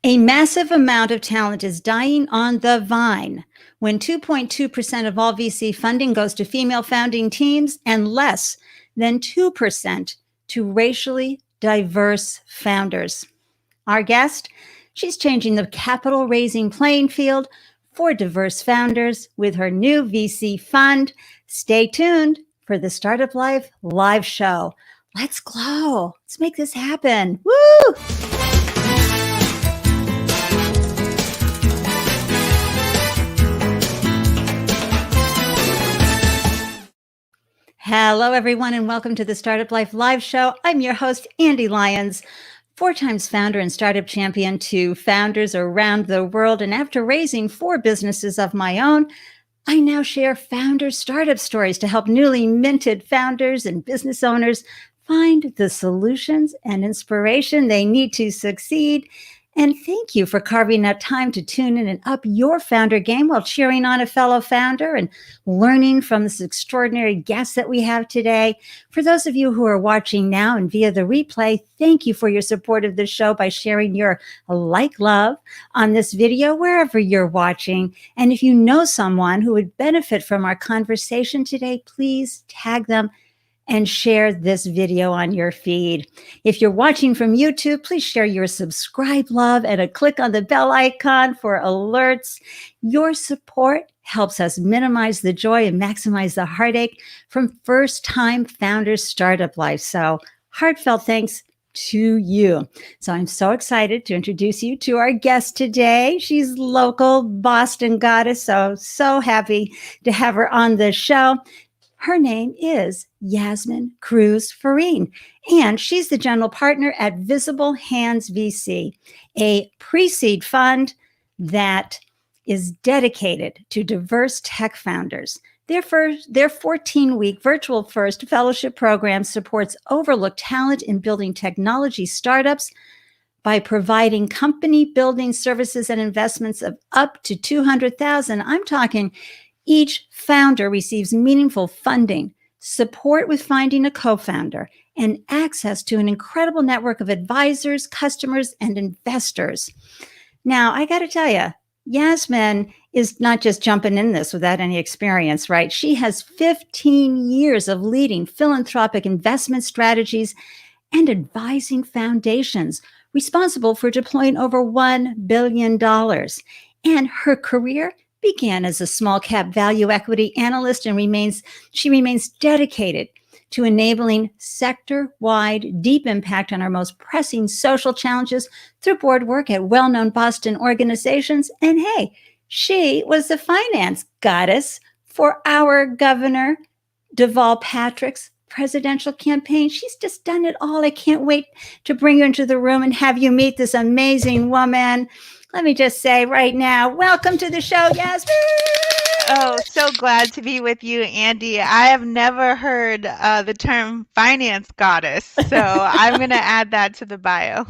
A massive amount of talent is dying on the vine when 2.2% of all VC funding goes to female founding teams and less than 2% to racially diverse founders. Our guest, she's changing the capital raising playing field for diverse founders with her new VC fund. Stay tuned for the Startup Life live show. Let's glow. Let's make this happen. Woo! Hello, everyone, and welcome to the Startup Life live show. I'm your host, Ande Lyons, 4 times founder and startup champion to founders around the world. And after raising 4 businesses of my own, I now share founder startup stories to help newly minted founders and business owners find the solutions and inspiration they need to succeed. And thank you for carving out time to tune in and up your founder game while cheering on a fellow founder and learning from this extraordinary guest that we have today. For those of you who are watching now and via the replay, thank you for your support of the show by sharing your love on this video wherever you're watching. And if you know someone who would benefit from our conversation today, please tag them and share this video on your feed. If you're watching from YouTube, please share your subscribe love and a click on the bell icon for alerts. Your support helps us minimize the joy and maximize the heartache from first-time founders' startup life. So heartfelt thanks to you. So I'm so excited to introduce you to our guest today. She's local Boston goddess, so happy to have her on the show. Her name is Yasmin Cruz Ferrine, and she's the general partner at Visible Hands VC, a pre-seed fund that is dedicated to diverse tech founders. Their 14-week virtual first fellowship program supports overlooked talent in building technology startups by providing company building services and investments of up to $200,000. I'm talking each founder receives meaningful funding, support with finding a co-founder, and access to an incredible network of advisors, customers, and investors. Now, I got to tell you, Yasmin is not just jumping in this without any experience, right? She has 15 years of leading philanthropic investment strategies and advising foundations responsible for deploying over $1 billion. And her career began as a small cap value equity analyst and she remains dedicated to enabling sector-wide deep impact on our most pressing social challenges through board work at well-known Boston organizations. And hey, she was the finance goddess for our Governor Deval Patrick's presidential campaign. She's just done it all. I can't wait to bring you into the room and have you meet this amazing woman. Let me just say right now, welcome to the show, Yasmin. Oh, so glad to be with you, Ande. I have never heard the term finance goddess, so I'm going to add that to the bio.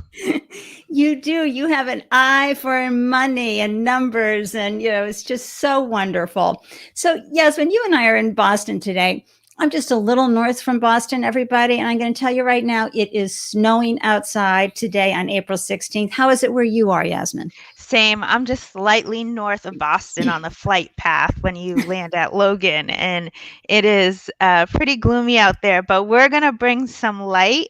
You do. You have an eye for money and numbers, and it's just so wonderful. So, Yasmin, you and I are in Boston today. I'm just a little north from Boston, everybody, and I'm going to tell you right now, it is snowing outside today on April 16th. How is it where you are, Yasmin? Same. I'm just slightly north of Boston on the flight path when you land at Logan, and it is pretty gloomy out there, but we're going to bring some light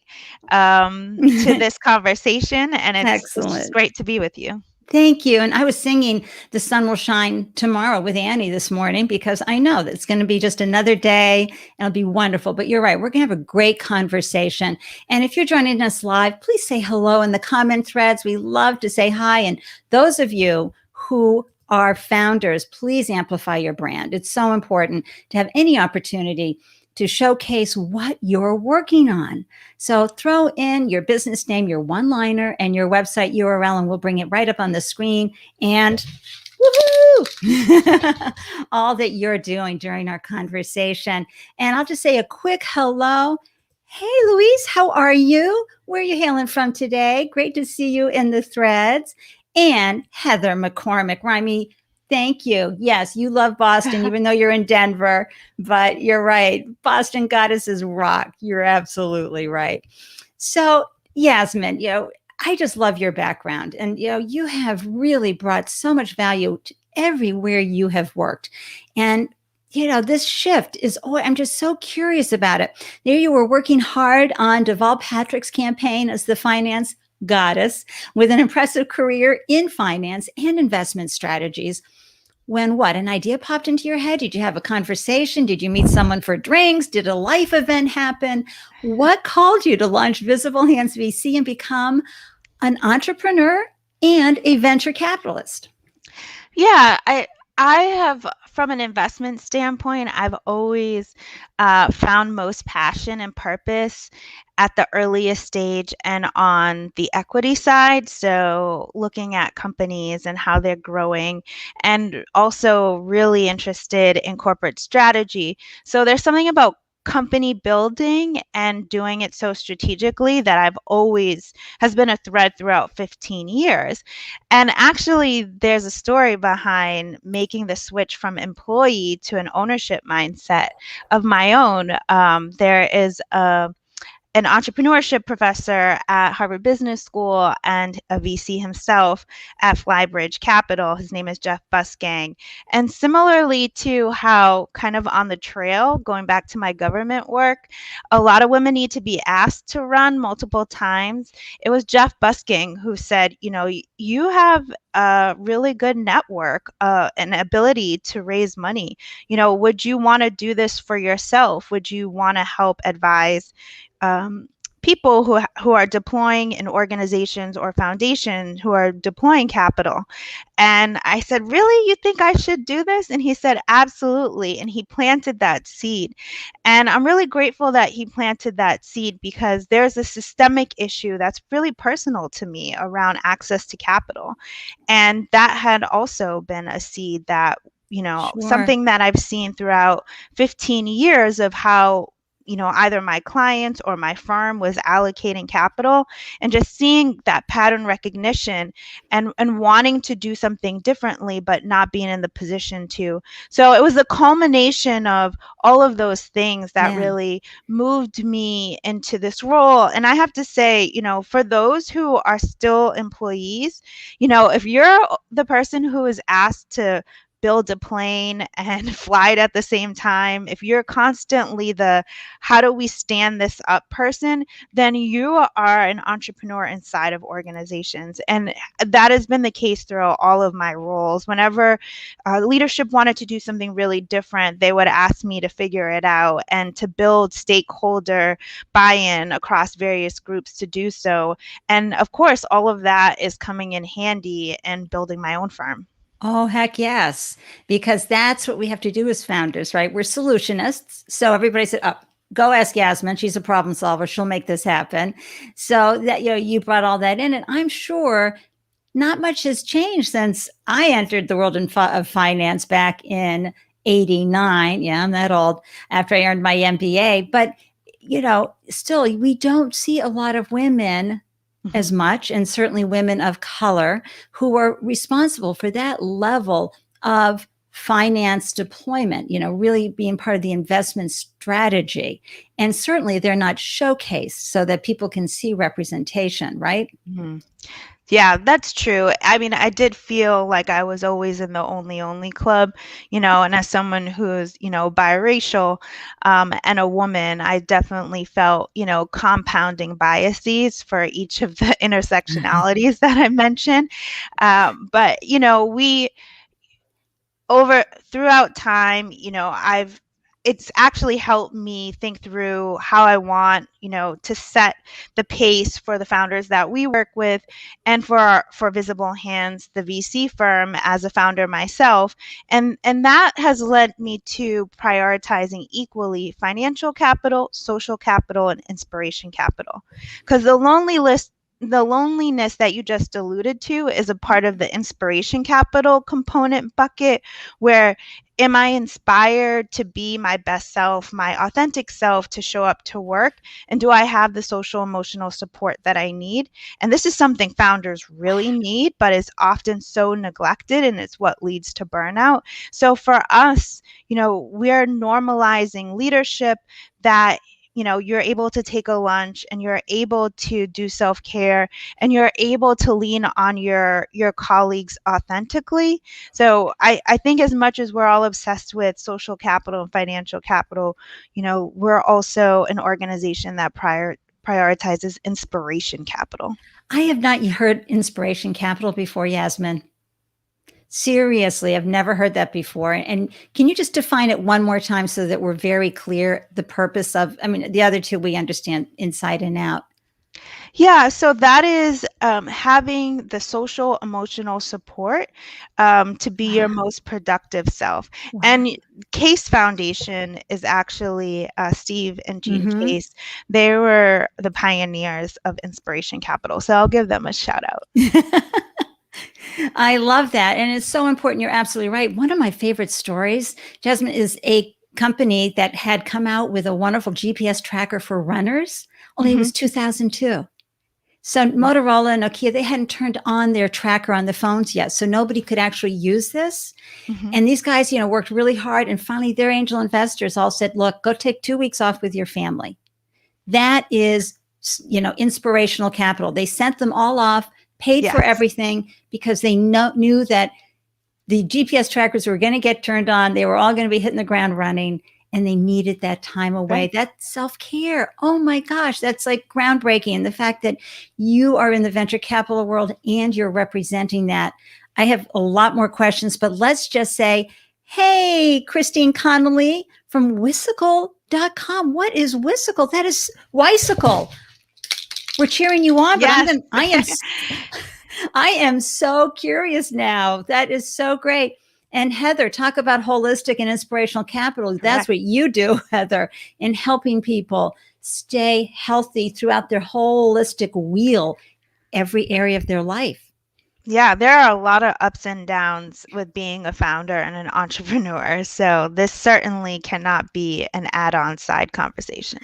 to this conversation, and it's just great to be with you. Thank you. And I was singing The Sun Will Shine Tomorrow with Annie this morning because I know that it's going to be just another day and it'll be wonderful. But you're right. We're going to have a great conversation. And if you're joining us live, please say hello in the comment threads. We love to say hi. And those of you who are founders, please amplify your brand. It's so important to have any opportunity to showcase what you're working on. So throw in your business name, your one-liner, and your website URL, and we'll bring it right up on the screen. And woohoo! All that you're doing during our conversation. And I'll just say a quick hello. Hey, Louise, how are you? Where are you hailing from today? Great to see you in the threads. And Heather McCormick, Rhyme, thank you. Yes, you love Boston, even though you're in Denver, but you're right. Boston goddesses rock. You're absolutely right. So, Yasmin, I just love your background. And, you have really brought so much value to everywhere you have worked. And, this shift is, I'm just so curious about it. There you were working hard on Deval Patrick's campaign as the finance goddess with an impressive career in finance and investment strategies. When an idea popped into your head? Did you have a conversation? Did you meet someone for drinks? Did a life event happen? What called you to launch Visible Hands VC and become an entrepreneur and a venture capitalist? Yeah, I have, from an investment standpoint, I've always found most passion and purpose at the earliest stage and on the equity side. So looking at companies and how they're growing, and also really interested in corporate strategy. So there's something about company building and doing it so strategically that I've always has been a thread throughout 15 years. And actually, there's a story behind making the switch from employee to an ownership mindset of my own. There is an entrepreneurship professor at Harvard Business School and a VC himself at Flybridge Capital. His name is Jeff Busgang. And similarly to how kind of on the trail, going back to my government work, a lot of women need to be asked to run multiple times. It was Jeff Busgang who said, you have a really good network, an ability to raise money. Would you want to do this for yourself? Would you want to help advise people who are deploying in organizations or foundations who are deploying capital? And I said, really, you think I should do this? And he said, absolutely. And he planted that seed. And I'm really grateful that he planted that seed, because there's a systemic issue that's really personal to me around access to capital. And that had also been a seed that, Sure. something that I've seen throughout 15 years of how either my clients or my firm was allocating capital, and just seeing that pattern recognition and wanting to do something differently, but not being in the position to. So it was the culmination of all of those things that really moved me into this role. And I have to say, for those who are still employees, if you're the person who is asked to build a plane and fly it at the same time, if you're constantly the how do we stand this up person, then you are an entrepreneur inside of organizations. And that has been the case throughout all of my roles. Whenever leadership wanted to do something really different, they would ask me to figure it out and to build stakeholder buy-in across various groups to do so. And of course, all of that is coming in handy in building my own firm. Oh, heck yes. Because that's what we have to do as founders, right? We're solutionists. So everybody said, oh, go ask Yasmin. She's a problem solver. She'll make this happen. So that, you brought all that in. And I'm sure not much has changed since I entered the world of finance back in 89. Yeah, I'm that old, after I earned my MBA. But, still, we don't see a lot of women as much, and certainly women of color, who are responsible for that level of finance deployment, really being part of the investment strategy. And certainly they're not showcased so that people can see representation, right? Mm-hmm. Yeah, that's true. I mean, I did feel like I was always in the only club, and as someone who's, biracial and a woman, I definitely felt, compounding biases for each of the intersectionalities that I mentioned. But, we throughout time, it's actually helped me think through how I want, to set the pace for the founders that we work with, and for Visible Hands, the VC firm, as a founder myself. And that has led me to prioritizing equally financial capital, social capital, and inspiration capital. Because the loneliness that you just alluded to is a part of the inspiration capital component bucket, where am I inspired to be my best self, my authentic self, to show up to work? And do I have the social emotional support that I need? And this is something founders really need, but is often so neglected, and it's what leads to burnout. So for us, we are normalizing leadership that you're able to take a lunch, and you're able to do self-care, and you're able to lean on your colleagues authentically. So I think as much as we're all obsessed with social capital and financial capital, we're also an organization that prioritizes inspiration capital. I have not heard inspiration capital before, Yasmin. Seriously, I've never heard that before. And can you just define it one more time so that we're very clear the purpose of, I mean, the other two we understand inside and out. Yeah, so that is having the social emotional support to be your most productive self. Wow. And Case Foundation is actually Steve and Jean Case. They were the pioneers of inspiration capital. So I'll give them a shout out. I love that. And it's so important. You're absolutely right. One of my favorite stories, Jasmine, is a company that had come out with a wonderful GPS tracker for runners. Only it was 2002. So Motorola and Nokia, they hadn't turned on their tracker on the phones yet. So nobody could actually use this. And these guys, worked really hard. And finally, their angel investors all said, look, go take 2 weeks off with your family. That is, inspirational capital. They sent them all off, paid for everything, because they knew that the GPS trackers were going to get turned on. They were all going to be hitting the ground running, and they needed that time away. Right. That self-care. Oh my gosh, that's like groundbreaking. And the fact that you are in the venture capital world and you're representing that. I have a lot more questions, but let's just say, hey, Christine Connolly from Whisicle.com. What is Whisicle? That is Wysicle. We're cheering you on, but yes. I am so curious now. That is so great. And Heather, talk about holistic and inspirational capital. That's what you do, Heather, in helping people stay healthy throughout their holistic wheel, every area of their life. Yeah, there are a lot of ups and downs with being a founder and an entrepreneur. So this certainly cannot be an add-on side conversation.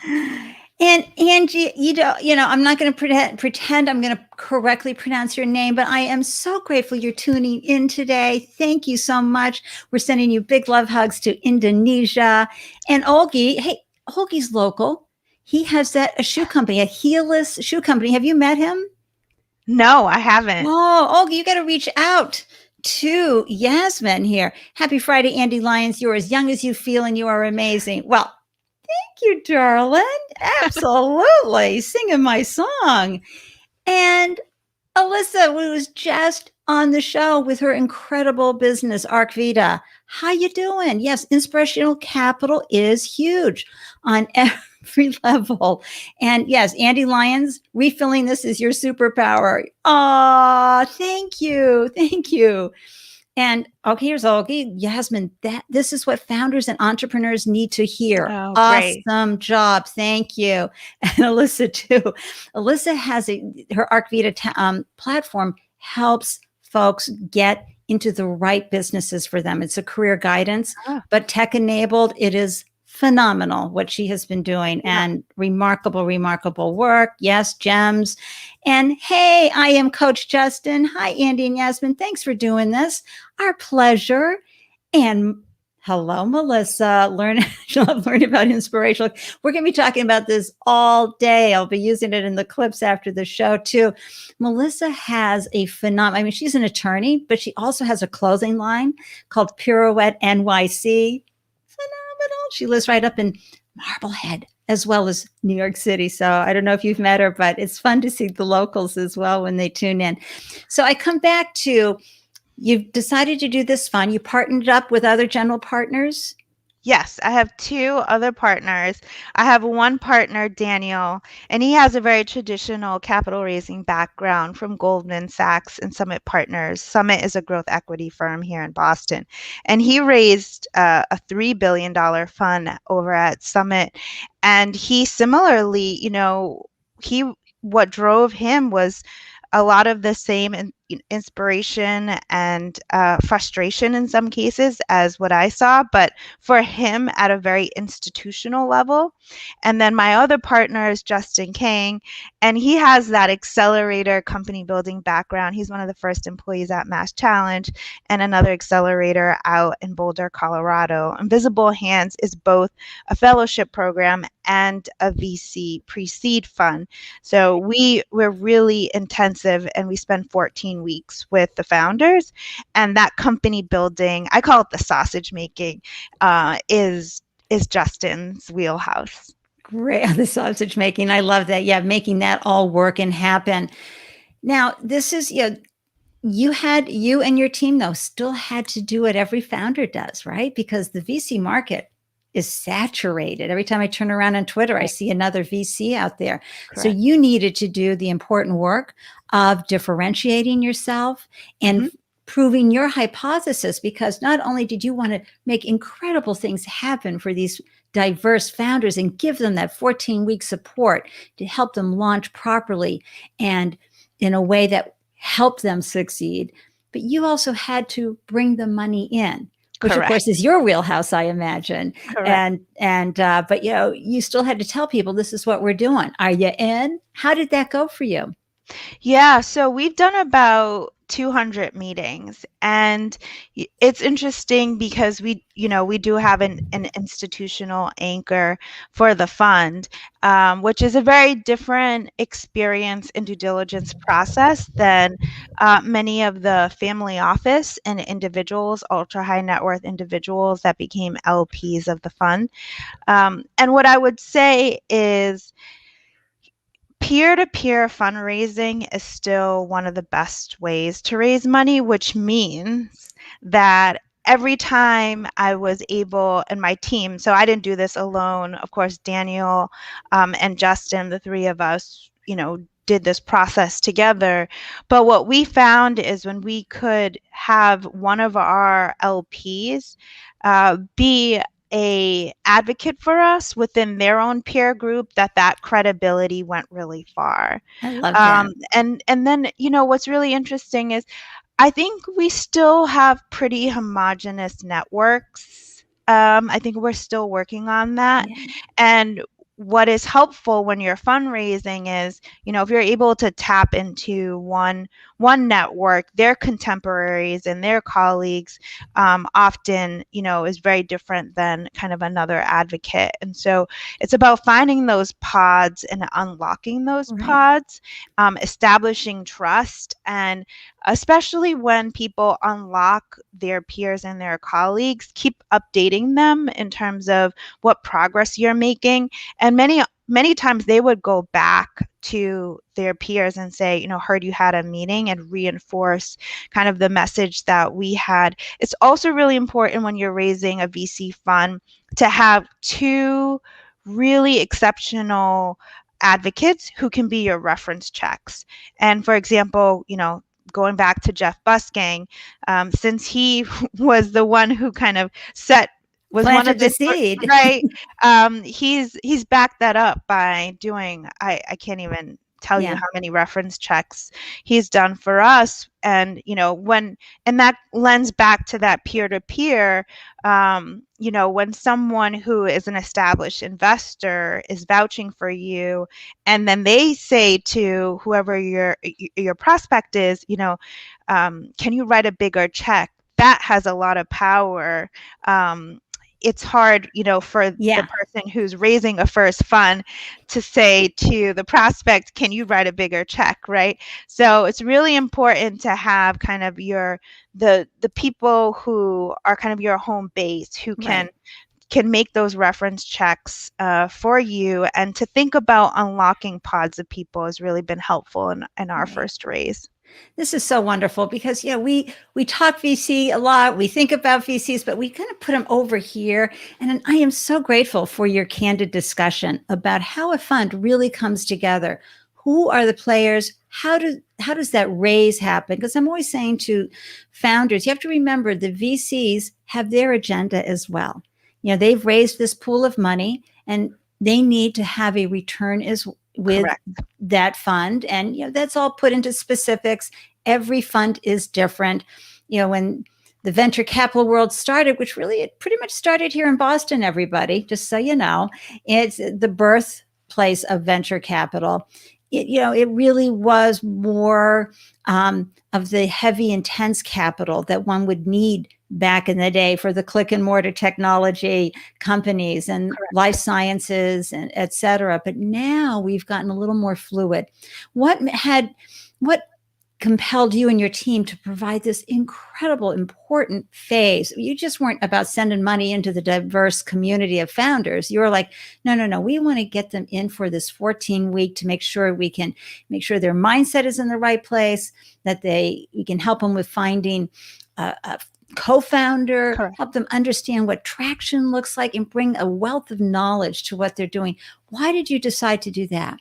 And Angie, I'm not going to pretend I'm going to correctly pronounce your name, but I am so grateful you're tuning in today. Thank you so much. We're sending you big love hugs to Indonesia. And Olgi, hey, Olgi's local. He has a shoe company, a heelless shoe company. Have you met him? No, I haven't. Oh, Olgi, you got to reach out to Yasmin here. Happy Friday, Andy Lyons. You're as young as you feel, and you are amazing. Well, thank you, darling. Absolutely. Singing my song. And Alyssa, who was just on the show with her incredible business, ArcVita. How you doing? Yes, inspirational capital is huge on every level. And yes, Andy Lyons, refilling this is your superpower. Oh, thank you. Thank you. And okay, here's Olgi. Yasmin, this is what founders and entrepreneurs need to hear. Oh, awesome job. Thank you. And Alyssa too. Alyssa has her ArcVita platform helps folks get into the right businesses for them. It's a career guidance, but tech enabled. It is phenomenal what she has been doing and remarkable, remarkable work. Yes, gems. And hey, I am Coach Justin. Hi, Andy and Yasmin. Thanks for doing this. Our pleasure. And hello, Melissa. She'll learn about inspirational. We're going to be talking about this all day. I'll be using it in the clips after the show too. Melissa has a phenomenal, she's an attorney, but she also has a clothing line called Pirouette NYC. She lives right up in Marblehead as well as New York City. So I don't know if you've met her, but it's fun to see the locals as well when they tune in. So I come back to, you've decided to do this fund. You partnered up with other general partners. Yes, I have 2 other partners. I have one partner, Daniel, and he has a very traditional capital raising background from Goldman Sachs and Summit Partners. Summit is a growth equity firm here in Boston. And he raised a $3 billion fund over at Summit. And he similarly, what drove him was a lot of the same inspiration and frustration in some cases as what I saw, but for him at a very institutional level. And then my other partner is Justin Kang, and he has that accelerator company building background. He's one of the first employees at Mass Challenge and another accelerator out in Boulder, Colorado. Invisible Hands is both a fellowship program and a VC pre-seed fund. So we're really intensive, and we spend 14 weeks with the founders, and that company building, I call it the sausage making, is Justin's wheelhouse. Great. The sausage making. I love that. Yeah. Making that all work and happen. Now, this is, you and your team though still had to do what every founder does, right? Because the VC market is saturated. Every time I turn around on Twitter, I see another VC out there. Correct. So you needed to do the important work of differentiating yourself and proving your hypothesis, because not only did you want to make incredible things happen for these diverse founders and give them that 14-week support to help them launch properly and in a way that helped them succeed, but you also had to bring the money in, which Correct. Of course is your wheelhouse, I imagine. Correct. But you still had to tell people this is what we're doing. Are you in? How did that go for you? Yeah, so we've done about 200 meetings, and it's interesting because we do have an institutional anchor for the fund, which is a very different experience and due diligence process than many of the family office and individuals, ultra high net worth individuals that became LPs of the fund. And what I would say is, peer-to-peer fundraising is still one of the best ways to raise money, which means that every time I was able, and my team, so I didn't do this alone, of course, Daniel and Justin, the three of us, did this process together. But what we found is when we could have one of our LPs be a advocate for us within their own peer group, that credibility went really far. I love that. And then, what's really interesting is I think we still have pretty homogenous networks. I think we're still working on that. Yeah. And what is helpful when you're fundraising is, if you're able to tap into one network, their contemporaries and their colleagues often, is very different than kind of another advocate. And so it's about finding those pods and unlocking those pods, establishing trust, and especially when people unlock their peers and their colleagues, keep updating them in terms of what progress you're making. And many times they would go back to their peers and say, heard you had a meeting, and reinforce kind of the message that we had. It's also really important when you're raising a VC fund to have two really exceptional advocates who can be your reference checks. And for example, going back to Jeff Busgang, since he was the one who kind of was planted one of the seed, right? He's backed that up by doing, I can't even tell you how many reference checks he's done for us. And, and that lends back to that peer-to-peer, when someone who is an established investor is vouching for you, and then they say to whoever your prospect is, can you write a bigger check? That has a lot of power. It's hard, for the person who's raising a first fund to say to the prospect, can you write a bigger check, right? So it's really important to have kind of the people who are kind of your home base, who can make those reference checks for you. And to think about unlocking pods of people has really been helpful in our first raise. This is so wonderful because, we talk VC a lot. We think about VCs, but we kind of put them over here. And I am so grateful for your candid discussion about how a fund really comes together. Who are the players? How does that raise happen? Because I'm always saying to founders, you have to remember the VCs have their agenda as well. They've raised this pool of money, and they need to have a return with Correct. That fund. And that's all put into specifics every fund is different. When the venture capital world started, which really it pretty much started here in Boston, everybody, just so you know, it's the birthplace of venture capital. It really was more of the heavy, intense capital that one would need back in the day for the click and mortar technology companies and Correct. life sciences and et cetera. But now we've gotten a little more fluid. What compelled you and your team to provide this incredible, important phase? You just weren't about sending money into the diverse community of founders. You were like, no, we want to get them in for this 14-week to make sure we can make sure their mindset is in the right place, that we can help them with finding a co-founder, Correct. help them understand what traction looks like, and bring a wealth of knowledge to what they're doing. Why did you decide to do that?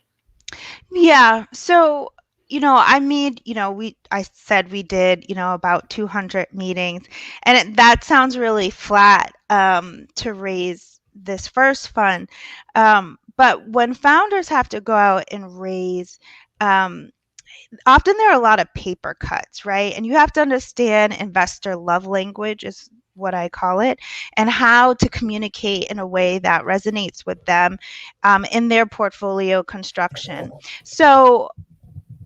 Yeah. So, I said we did, about 200 meetings, and that sounds really flat to raise this first fund. But when founders have to go out and raise, often there are a lot of paper cuts, right? And you have to understand investor love language is what I call it, and how to communicate in a way that resonates with them in their portfolio construction. So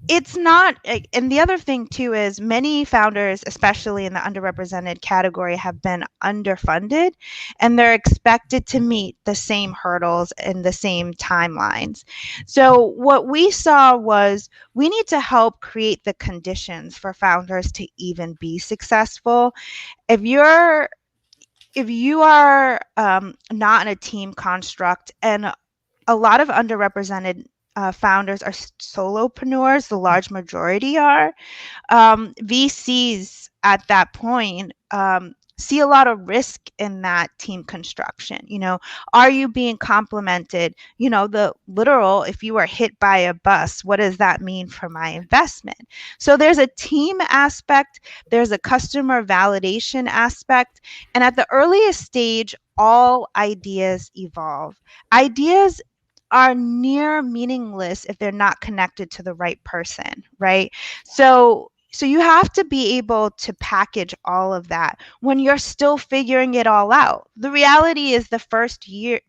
it's not, and the other thing too is many founders, especially in the underrepresented category, have been underfunded, and they're expected to meet the same hurdles and the same timelines. So what we saw was we need to help create the conditions for founders to even be successful. If you are not in a team construct, and a lot of underrepresented founders are solopreneurs, the large majority are. VCs at that point see a lot of risk in that team construction. Are you being complimented? The literal, if you are hit by a bus, what does that mean for my investment? So there's a team aspect, there's a customer validation aspect, and at the earliest stage, all ideas evolve. Ideas are near meaningless if they're not connected to the right person, right? So you have to be able to package all of that when you're still figuring it all out. The reality is the first 3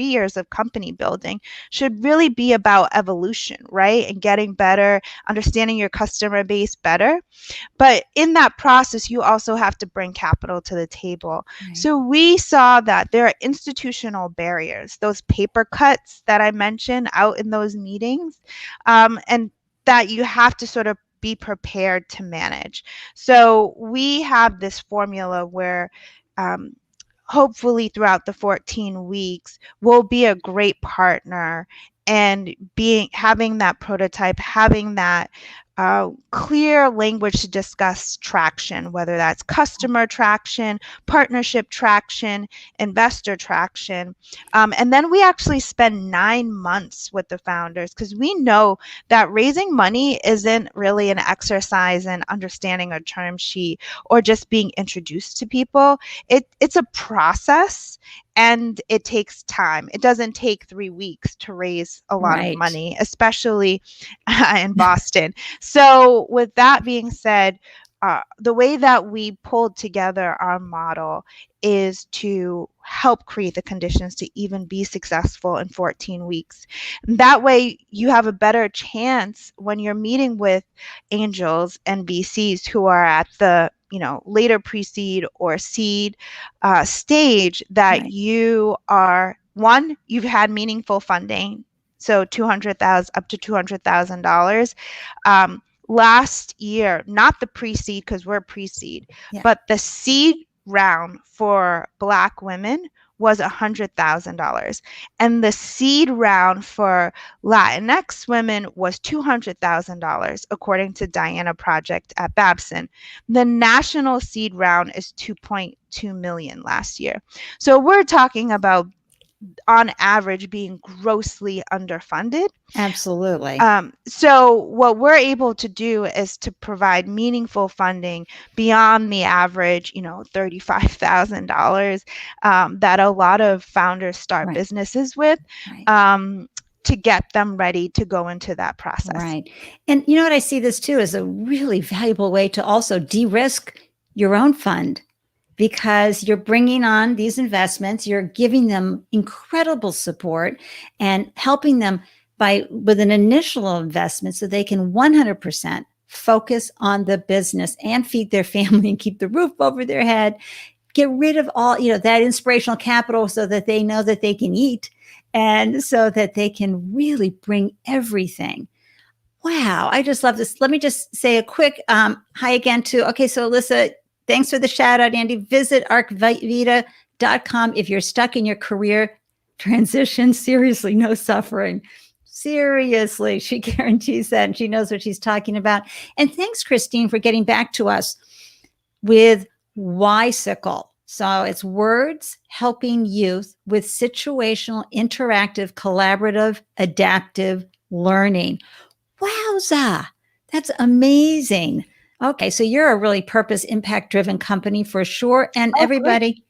years of company building should really be about evolution, right? And getting better, understanding your customer base better. But in that process, you also have to bring capital to the table. Right. So we saw that there are institutional barriers, those paper cuts that I mentioned out in those meetings, and that you have to sort of be prepared to manage. So we have this formula where hopefully throughout the 14 weeks, we'll be a great partner, and having that prototype, having that clear language to discuss traction, whether that's customer traction, partnership traction, investor traction. And then we actually spend 9 months with the founders, because we know that raising money isn't really an exercise in understanding a term sheet or just being introduced to people. It's a process, and it takes time. It doesn't take 3 weeks to raise a lot of money, especially in Boston. So with that being said, the way that we pulled together our model is to help create the conditions to even be successful in 14 weeks. That way you have a better chance when you're meeting with angels and VCs who are at the later pre-seed or seed stage, that you are, one, you've had meaningful funding, so $200,000 up to $200,000. Last year, not the pre-seed, because we're pre-seed, but the seed round for Black women was $100,000, and the seed round for Latinx women was $200,000, according to Diana Project at Babson. The national seed round is $2.2 million last year. So we're talking about, on average, being grossly underfunded. Absolutely. So what we're able to do is to provide meaningful funding beyond the average, $35,000 that a lot of founders start businesses with. to get them ready to go into that process. Right. And you know what? I see this too as a really valuable way to also de-risk your own fund, because you're bringing on these investments, you're giving them incredible support and helping them with an initial investment so they can 100% focus on the business and feed their family and keep the roof over their head, get rid of all, that inspirational capital so that they know that they can eat and so that they can really bring everything. Wow. I just love this. Let me just say a quick hi again to, okay, so Alyssa, thanks for the shout out, Andy. Visit arcvita.com if you're stuck in your career transition. Seriously, no suffering. Seriously, she guarantees that, and she knows what she's talking about. And thanks, Christine, for getting back to us with Ysicle. So it's words helping youth with situational, interactive, collaborative, adaptive learning. Wowza, that's amazing. Okay, so you're a really purpose impact-driven company for sure. And everybody,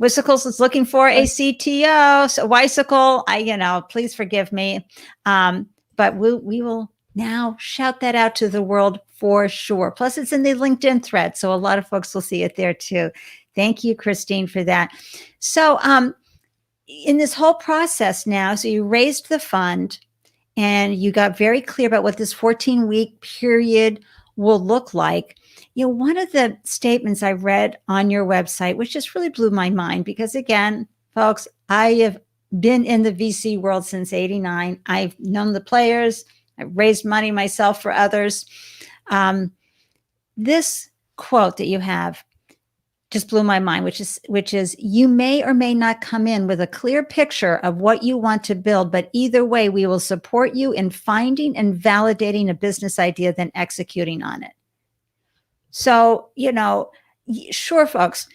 Ysicles is looking for a CTO. So Ysicle, please forgive me. But we will now shout that out to the world for sure. Plus, it's in the LinkedIn thread, so a lot of folks will see it there too. Thank you, Christine, for that. So in this whole process now, so you raised the fund and you got very clear about what this 14-week period will look like. One of the statements I read on your website, which just really blew my mind, because again, folks, I have been in the VC world since '89. I've known the players. I've raised money myself for others. This quote that you have just blew my mind, which is, you may or may not come in with a clear picture of what you want to build, but either way, we will support you in finding and validating a business idea, then executing on it. So, sure, folks,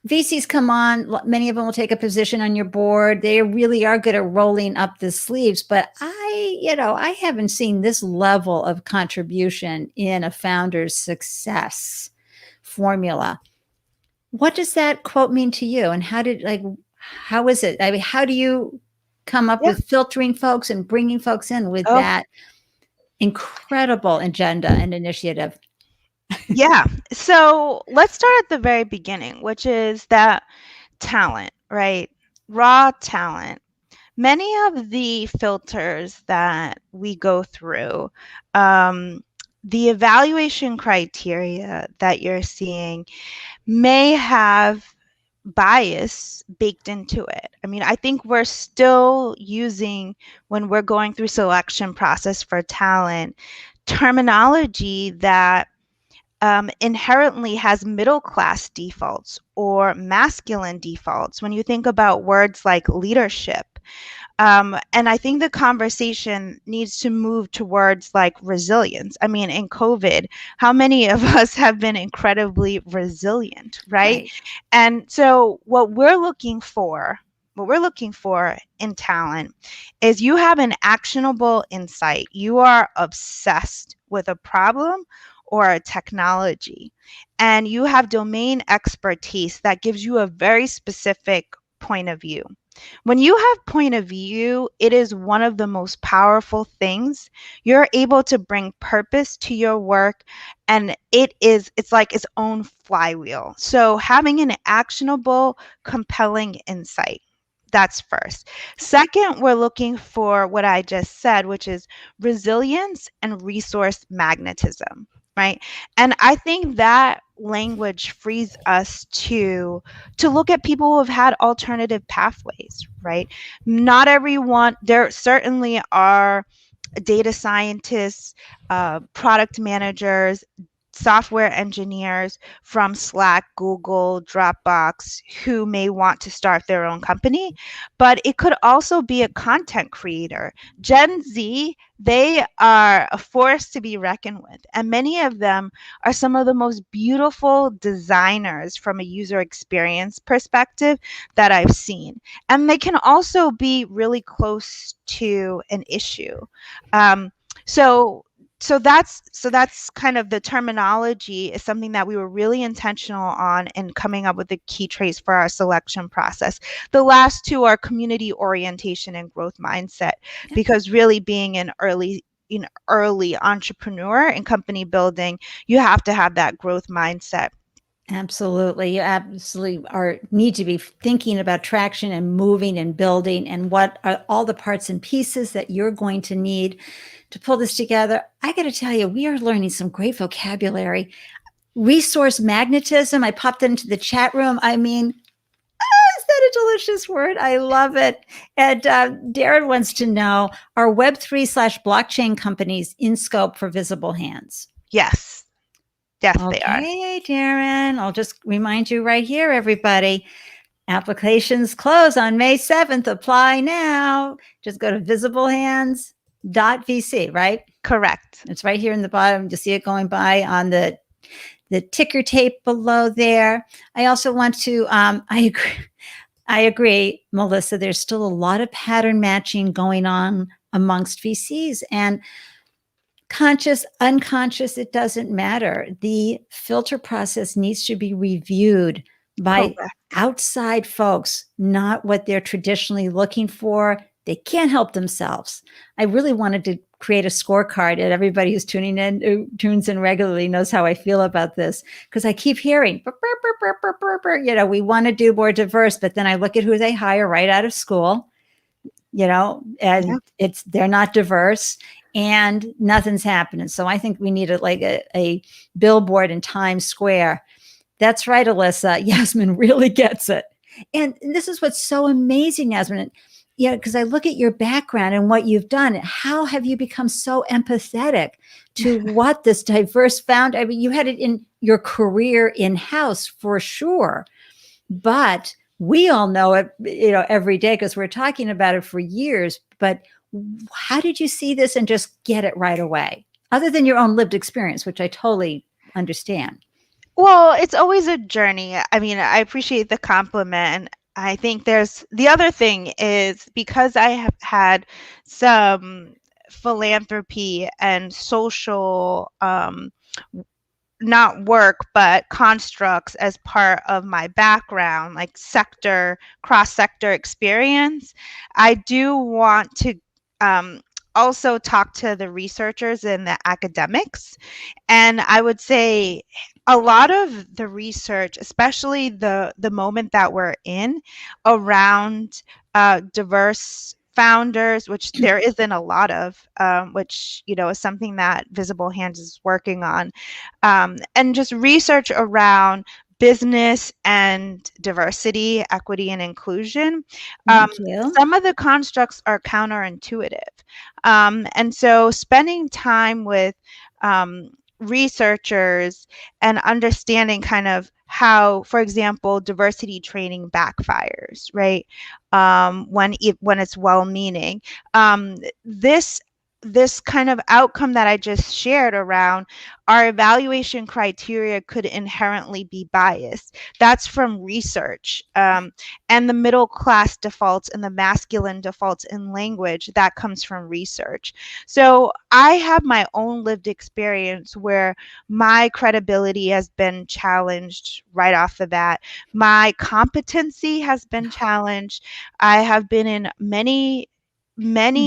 VCs come on, many of them will take a position on your board. They really are good at rolling up the sleeves, but I haven't seen this level of contribution in a founder's success formula. What does that quote mean to you? And how is it? I mean, how do you come up with filtering folks and bringing folks in with that incredible agenda and initiative? Yeah. So let's start at the very beginning, which is that talent, right? Raw talent. Many of the filters that we go through, the evaluation criteria that you're seeing may have bias baked into it. I mean, I think we're still using, when we're going through selection process for talent, terminology that inherently has middle class defaults or masculine defaults when you think about words like leadership. And I think the conversation needs to move towards like resilience. I mean, in COVID, how many of us have been incredibly resilient, right? And so what we're looking for in talent is you have an actionable insight. You are obsessed with a problem or a technology, and you have domain expertise that gives you a very specific point of view. When you have point of view, it is one of the most powerful things. You're able to bring purpose to your work, and it's like its own flywheel. So having an actionable, compelling insight. That's first. Second, we're looking for what I just said, which is resilience and resource magnetism, right? And I think that language frees us to look at people who have had alternative pathways, right? Not everyone, there certainly are data scientists, product managers, software engineers from Slack, Google, Dropbox, who may want to start their own company, but it could also be a content creator. Gen Z, they are a force to be reckoned with, and many of them are some of the most beautiful designers from a user experience perspective that I've seen. And they can also be really close to an issue. So so that's kind of the terminology is something that we were really intentional on in coming up with the key traits for our selection process. The last two are community orientation and growth mindset, because really being an early entrepreneur in company building, you have to have that growth mindset. Absolutely. You absolutely need to be thinking about traction and moving and building and what are all the parts and pieces that you're going to need to pull this together. I got to tell you, we are learning some great vocabulary. Resource magnetism. I popped into the chat room. I mean, is that a delicious word? I love it. And Darren wants to know, are Web3/blockchain companies in scope for Visible Hands? Yes. Yes, okay, they are. Okay, Darren, I'll just remind you right here, everybody. Applications close on May 7th. Apply now. Just go to visiblehands.vc, right? Correct. It's right here in the bottom. You see it going by on the ticker tape below there. I also want to, I agree, Melissa, there's still a lot of pattern matching going on amongst VCs, and conscious, unconscious, it doesn't matter. The filter process needs to be reviewed by outside folks, not what they're traditionally looking for. They can't help themselves. I really wanted to create a scorecard, and everybody who's tunes in regularly knows how I feel about this, because I keep hearing, we want to do more diverse, but then I look at who they hire right out of school, and they're not diverse, and nothing's happening. So I think we need a billboard in Times Square. That's right, Alyssa. Yasmin really gets it. And this is what's so amazing, Yasmin. Because I look at your background and what you've done. How have you become so empathetic to what this diverse found? I mean, you had it in your career in-house for sure, but we all know it, every day because we're talking about it for years. But how did you see this and just get it right away, other than your own lived experience, which I totally understand? Well, it's always a journey. I mean, I appreciate the compliment. I think there's the other thing is, because I have had some philanthropy and social, not work, but constructs as part of my background, like cross-sector experience. I do want to also talk to the researchers and the academics. And I would say a lot of the research, especially the moment that we're in around diverse founders, which there isn't a lot of, which, is something that Visible Hands is working on, and just research around business and diversity, equity, and inclusion. Some of the constructs are counterintuitive. And so spending time with researchers and understanding kind of how, for example, diversity training backfires, right? When it's well-meaning. This kind of outcome that I just shared around our evaluation criteria could inherently be biased. That's from research. And the middle class defaults and the masculine defaults in language, that comes from research. So I have my own lived experience where my credibility has been challenged right off the bat. My competency has been challenged. I have been in many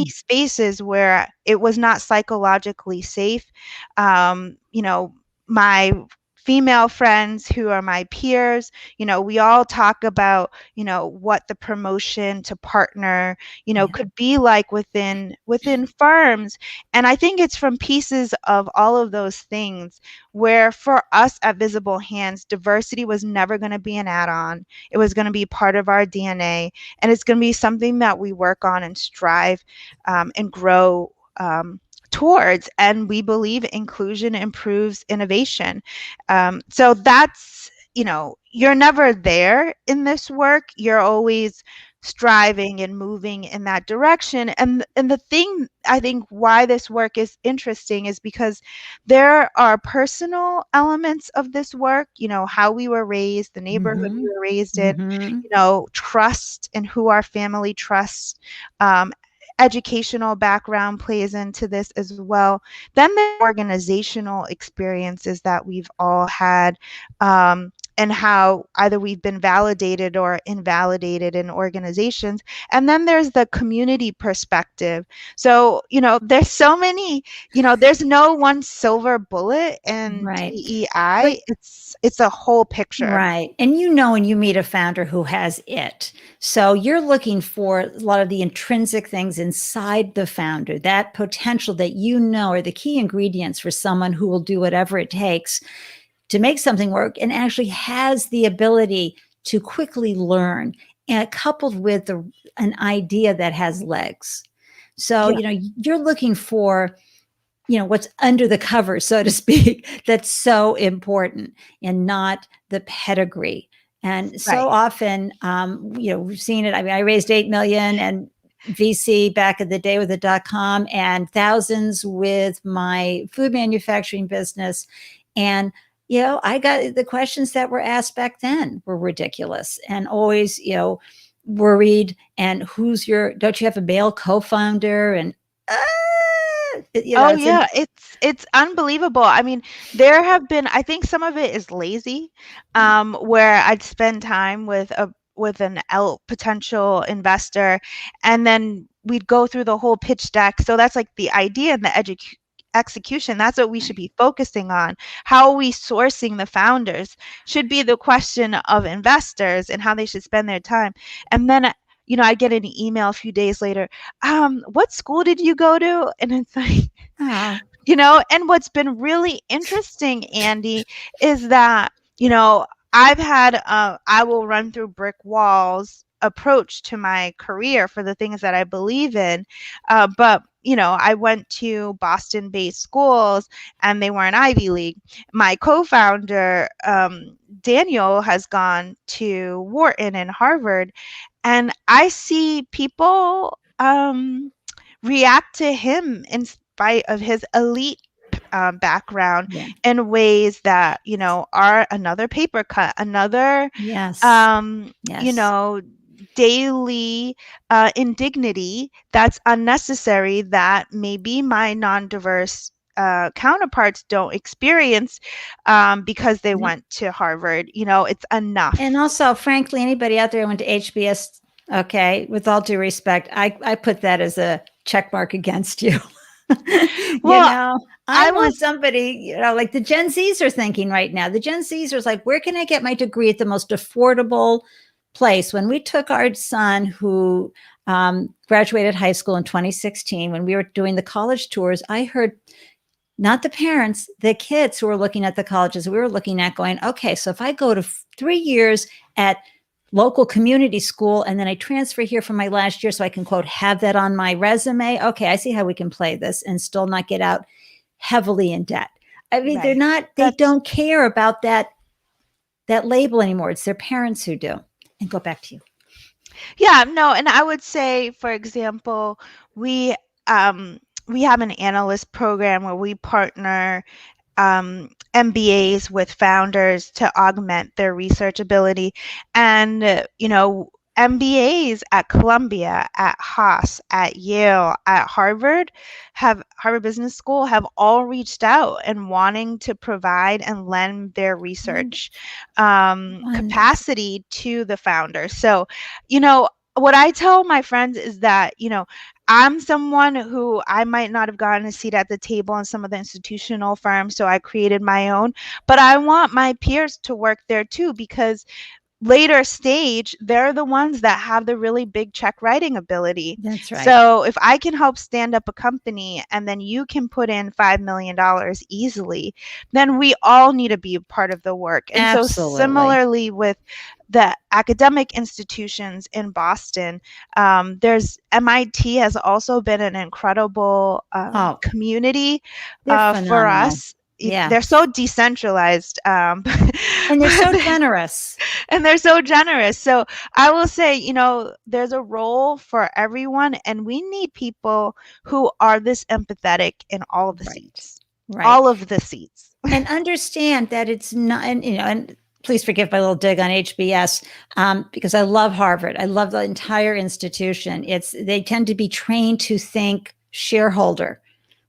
spaces where it was not psychologically safe. My female friends who are my peers, we all talk about, what the promotion to partner, could be like within firms. And I think it's from pieces of all of those things where, for us at Visible Hands, diversity was never going to be an add-on. It was going to be part of our DNA, and it's going to be something that we work on and strive and grow towards. And we believe inclusion improves innovation. So that's, you're never there in this work. You're always striving and moving in that direction. And the thing, I think, why this work is interesting is because there are personal elements of this work, how we were raised, the neighborhood we were raised in, trust and who our family trusts, educational background plays into this as well. Then the organizational experiences that we've all had, and how either we've been validated or invalidated in organizations. And then there's the community perspective. So, there's so many, there's no one silver bullet in Right. DEI. It's a whole picture. Right. And when you meet a founder who has it. So you're looking for a lot of the intrinsic things inside the founder, that potential that are the key ingredients for someone who will do whatever it takes to make something work and actually has the ability to quickly learn, and coupled with an idea that has legs. So, you're looking for, what's under the cover, so to speak, that's so important, and not the pedigree. And so often, we've seen it. I mean, I raised 8 million and VC back in the day with the .com, and thousands with my food manufacturing business. And I got the questions that were asked back then were ridiculous, and always, worried. And don't you have a male co-founder? And it's unbelievable. I mean, there have been, I think some of it is lazy, where I'd spend time with an potential investor, and then we'd go through the whole pitch deck. So that's like the idea and the execution. That's what we should be focusing on. How are we sourcing the founders should be the question of investors, and how they should spend their time. And then I get an email a few days later, what school did you go to? And it's like, and what's been really interesting, Ande, is that, I've had I will run through brick walls approach to my career for the things that I believe in. But I went to Boston-based schools, and they weren't Ivy League. My co-founder, Daniel, has gone to Wharton and Harvard, and I see people react to him in spite of his elite background in ways that, are another paper cut, another, daily indignity that's unnecessary, that maybe my non-diverse counterparts don't experience because they went to Harvard. It's enough. And also, frankly, anybody out there who went to HBS, okay, with all due respect, I put that as a check mark against you. I want somebody, like the Gen Zs are thinking right now. The Gen Zs are like, where can I get my degree at the most affordable place? When we took our son, who graduated high school in 2016, when we were doing the college tours, I heard not the parents, the kids who were looking at the colleges we were looking at going, okay, so if I go to 3 years at local community school, and then I transfer here for my last year so I can, quote, have that on my resume. Okay, I see how we can play this and still not get out heavily in debt. I mean, they don't care about that label anymore. It's their parents who do. And go back to you. Yeah, no, and I would say, for example, we have an analyst program where we partner MBAs with founders to augment their research ability. And, MBAs at Columbia, at Haas, at Yale, at Harvard Business School have all reached out and wanting to provide and lend their research capacity to the founders. So, what I tell my friends is that, I'm someone who I might not have gotten a seat at the table in some of the institutional firms, so I created my own. But I want my peers to work there too, because later stage, they're the ones that have the really big check writing ability. That's right. So if I can help stand up a company, and then you can put in $5 million easily, then we all need to be a part of the work. And Absolutely. So similarly with the academic institutions in Boston, there's MIT has also been an incredible community for us. Yeah. They're so decentralized. And they're so generous. So I will say, there's a role for everyone, and we need people who are this empathetic in all of the seats. Right. All of the seats. And understand that it's not, and please forgive my little dig on HBS, because I love Harvard. I love the entire institution. They tend to be trained to think shareholder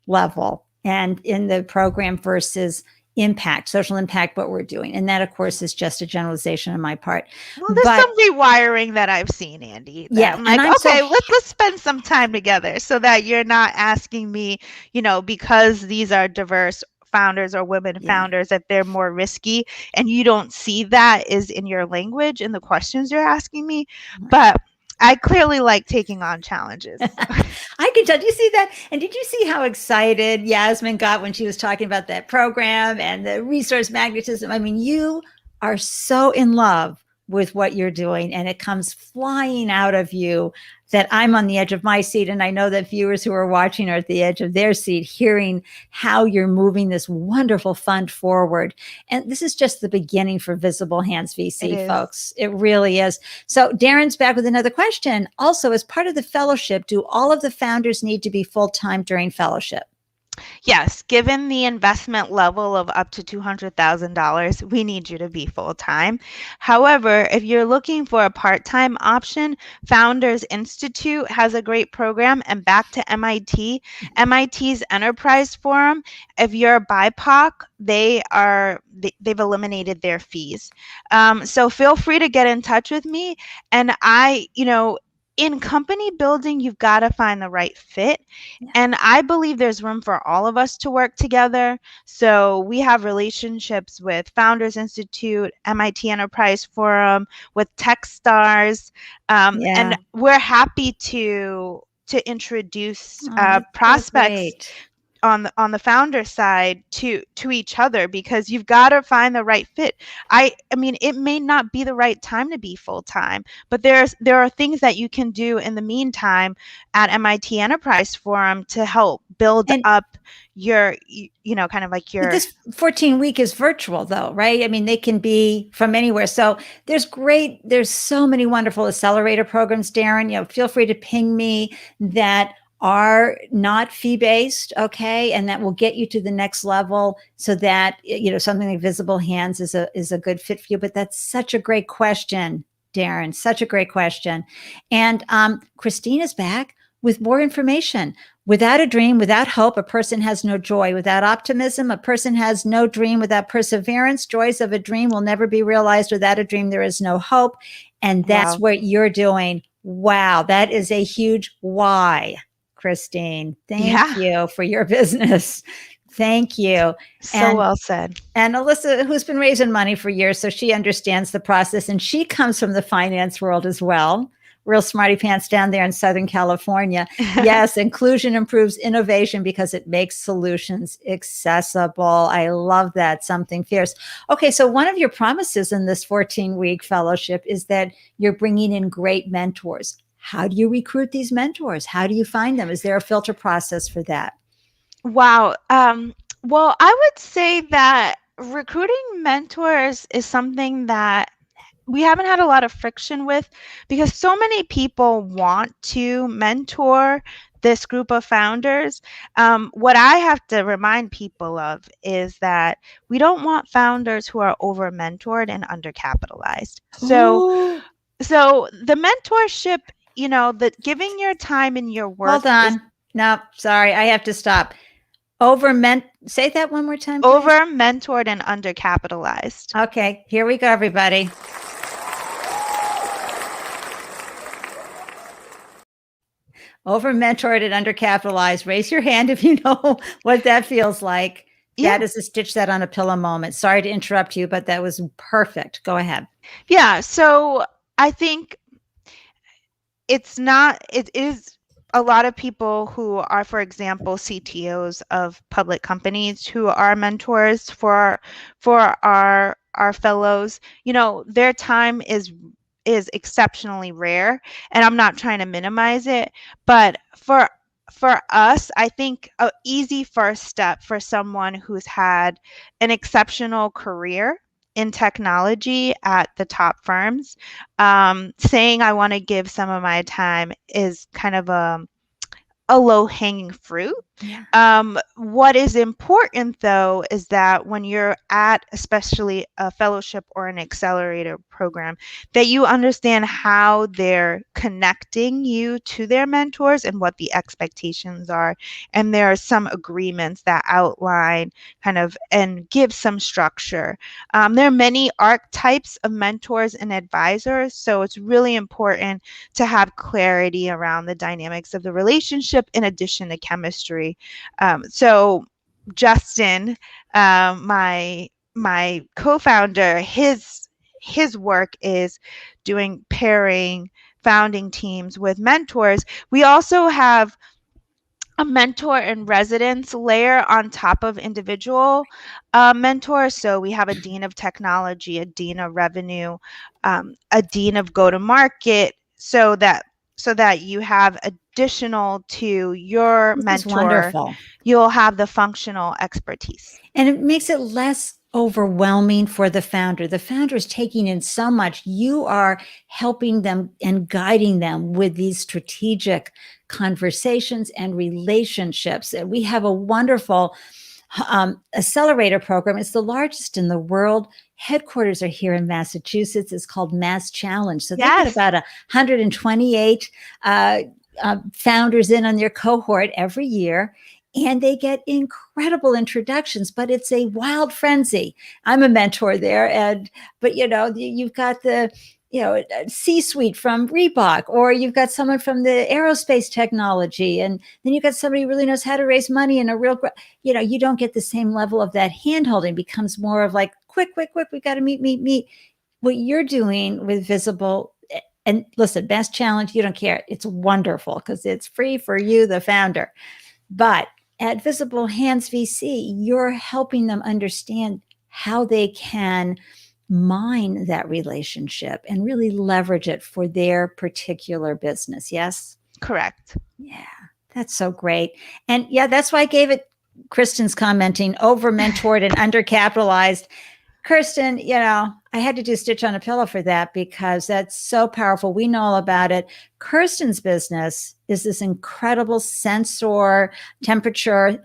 level and in the program versus impact, social impact, what we're doing. And that, of course, is just a generalization on my part. Well, there's some rewiring that I've seen, Ande. That I'm like, okay, let's spend some time together so that you're not asking me, because these are diverse founders or women founders, that they're more risky, and you don't see that is in your language in the questions you're asking me. But I clearly like taking on challenges. I can tell. Do you see that? And did you see how excited Yasmin got when she was talking about that program and the resource magnetism? I mean, you are so in love with what you're doing, and it comes flying out of you that I'm on the edge of my seat. And I know that viewers who are watching are at the edge of their seat, hearing how you're moving this wonderful fund forward. And this is just the beginning for Visible Hands VC, folks. It really is. So Darren's back with another question. Also, as part of the fellowship, do all of the founders need to be full-time during fellowship? Yes, given the investment level of up to $200,000, we need you to be full-time. However, if you're looking for a part-time option, Founders Institute has a great program. And back to MIT's Enterprise Forum, if you're a BIPOC, they've eliminated their fees. So feel free to get in touch with me. And in company building, you've got to find the right fit. And I believe there's room for all of us to work together. So we have relationships with Founders Institute, MIT Enterprise Forum, with Techstars. And we're happy to introduce prospects on the founder side to each other, because you've got to find the right fit. I mean, it may not be the right time to be full-time, but there are things that you can do in the meantime at MIT Enterprise Forum to help build up your, kind of like your... This 14-week is virtual though, right? I mean, they can be from anywhere. So there's so many wonderful accelerator programs, Darren. Feel free to ping me that are not fee-based, okay, and that will get you to the next level, so that something like Visible Hands is a good fit for you. But that's such a great question, Darren. Such a great question. And Christina's back with more information. Without a dream, without hope, a person has no joy. Without optimism, a person has no dream. Without perseverance, joys of a dream will never be realized. Without a dream, there is no hope. And that's what you're doing. Wow, that is a huge why. Christine, thank you for your business. Thank you. Well said. And Alyssa, who's been raising money for years, so she understands the process, and she comes from the finance world as well. Real smarty pants down there in Southern California. Yes, inclusion improves innovation because it makes solutions accessible. I love that. Something fierce. Okay, so one of your promises in this 14-week fellowship is that you're bringing in great mentors. How do you recruit these mentors? How do you find them? Is there a filter process for that? Wow. Well, I would say that recruiting mentors is something that we haven't had a lot of friction with, because so many people want to mentor this group of founders. What I have to remind people of is that we don't want founders who are over mentored and undercapitalized. So the mentorship, that giving your time and your work. Hold on. No, sorry. I have to stop. Say that one more time, please. Over mentored and undercapitalized. Okay. Here we go, everybody. Over mentored and undercapitalized. Raise your hand if you know what that feels like. That is a stitch that on a pillow moment. Sorry to interrupt you, but that was perfect. Go ahead. Yeah. So I think it is a lot of people who are, for example, CTOs of public companies who are mentors for our fellows. Their time is exceptionally rare, and I'm not trying to minimize it, but for us, I think an easy first step for someone who's had an exceptional career in technology at the top firms, saying I want to give some of my time is kind of a low-hanging fruit. What is important, though, is that when you're at especially a fellowship or an accelerator program, that you understand how they're connecting you to their mentors and what the expectations are. And there are some agreements that outline kind of and give some structure. There are many archetypes of mentors and advisors, so it's really important to have clarity around the dynamics of the relationship in addition to chemistry. So Justin, my co-founder, his work is doing pairing founding teams with mentors. We also have a mentor in residence layer on top of individual mentors. So we have a dean of technology, a dean of revenue, a dean of go-to-market, so that you have additional to your mentor, you'll have the functional expertise. And it makes it less overwhelming for the founder. The founder is taking in so much. You are helping them and guiding them with these strategic conversations and relationships. And we have a wonderful accelerator program. It's the largest in the world. Headquarters are here in Massachusetts. It's called Mass Challenge. So they get about 128 founders in on their cohort every year. And they get incredible introductions, but it's a wild frenzy. I'm a mentor there, but you've got the C-suite from Reebok, or you've got someone from the aerospace technology, and then you've got somebody who really knows how to raise money in a real, you don't get the same level of that hand-holding. It becomes more of like, quick, we got to meet. What you're doing with Visible, and listen, Best Challenge, you don't care. It's wonderful because it's free for you, the founder. But at Visible Hands VC, you're helping them understand how they can mine that relationship and really leverage it for their particular business. Yes? Correct. Yeah, that's so great. And yeah, that's why I gave it, Kristen's commenting, over-mentored and undercapitalized. Kirsten, I had to do Stitch on a Pillow for that because that's so powerful. We know all about it. Kirsten's business is this incredible sensor temperature